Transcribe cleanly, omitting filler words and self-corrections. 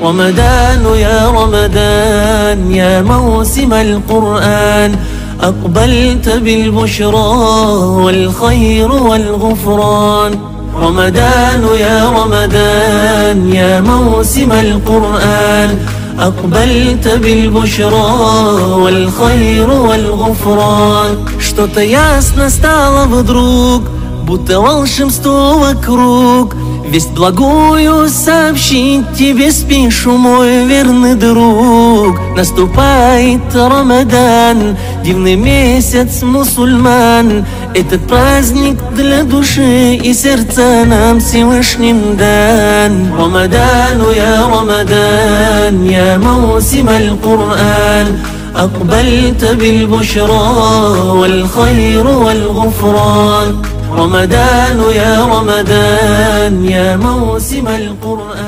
رمضان يا رمضان يا موسم القرآن، أقبلت بالبشرى والخير والغفران. رمضان يا رمضان يا موسم القرآن، أقبلت بالبشرى والخير والغفран. Что-то ясно стало вдруг, будто волшебство вокруг. Весть благую сообщить тебе спешу, мой верный друг. Наступает Рамадан, дивный месяц мусульман. Этот праздник для души и сердца нам Всевышним дан. Рамадану я Рамадан, я موسم القرآن، أقبلت بالبشرى والخير والغفران. رمضان يا رمضان يا موسم القرآن.